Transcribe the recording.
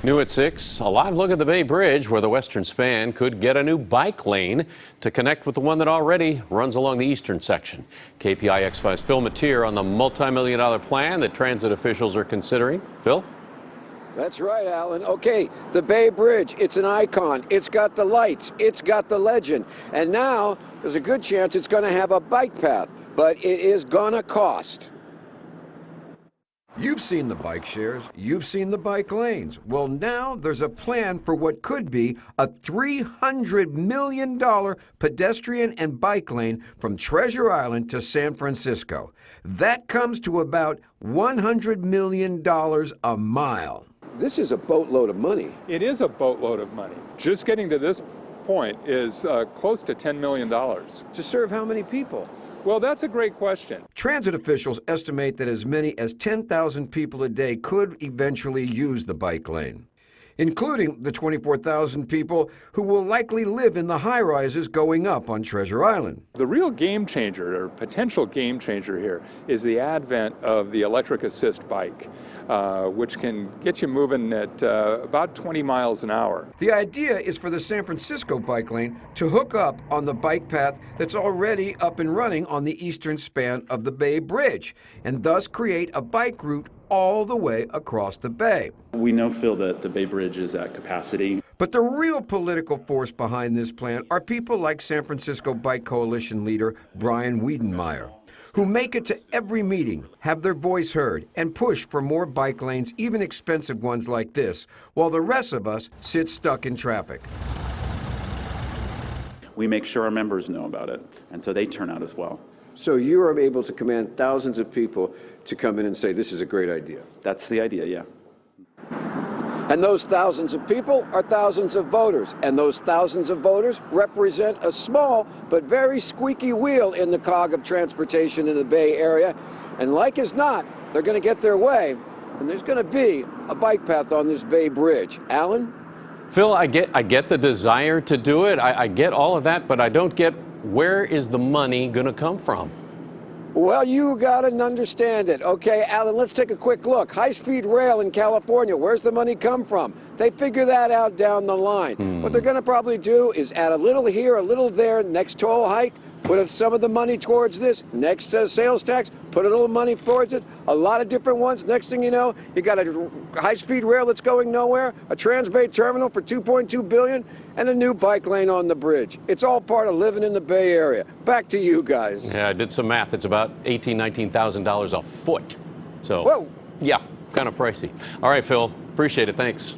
New at 6, a live look at the Bay Bridge where the western span could get a new bike lane to connect with the one that already runs along the eastern section. KPIX 5's Phil Mateer on the multi-million-dollar plan that transit officials are considering. Phil? That's right, Alan. Okay, the Bay Bridge, it's an icon. It's got the lights. It's got the legend. And now there's a good chance it's going to have a bike path, but it is going to cost. You've seen the bike shares, you've seen the bike lanes. Well, now there's a plan for what could be a $300 million pedestrian and bike lane from Treasure Island to San Francisco. That comes to about $100 million a mile. This is a boatload of money. It is a boatload of money. Just getting to this point is close to $10 million. To serve how many people? Well, that's a great question. Transit officials estimate that as many as 10,000 people a day could eventually use the bike lane, including the 24,000 people who will likely live in the high-rises going up on Treasure Island. The real game changer, or potential game changer here, is the advent of the electric assist bike, which can get you moving at about 20 miles an hour. The idea is for the San Francisco bike lane to hook up on the bike path that's already up and running on the eastern span of the Bay Bridge, and thus create a bike route all the way across the bay. We know, Phil, that the Bay Bridge is at capacity. But the real political force behind this plan are people like San Francisco Bike Coalition leader Brian Wiedenmeyer, who make it to every meeting, have their voice heard, and push for more bike lanes, even expensive ones like this, while the rest of us sit stuck in traffic. We make sure our members know about it, and so they turn out as well. So you are able to command thousands of people to come in and say, this is a great idea. That's the idea, yeah. And those thousands of people are thousands of voters. And those thousands of voters represent a small but very squeaky wheel in the cog of transportation in the Bay Area. And like as not, they're going to get their way. And there's going to be a bike path on this Bay Bridge. Alan? Phil, I get the desire to do it. I get all of that, but I don't get where is the money going to come from? Well, you got to understand it. Okay, Alan, let's take a quick look. High-speed rail in California, where's the money come from? They figure that out down the line. What they're going to probably do is add a little here, a little there, next toll hike, put some of the money towards this, next sales tax, put a little money towards it, a lot of different ones. Next thing you know, you got a high-speed rail that's going nowhere, a Transbay terminal for $2.2 billion, and a new bike lane on the bridge. It's all part of living in the Bay Area. Back to you guys. Yeah, I did some math. It's about $18,000, $19,000 a foot. So, whoa, yeah, kind of pricey. All right, Phil, appreciate it. Thanks.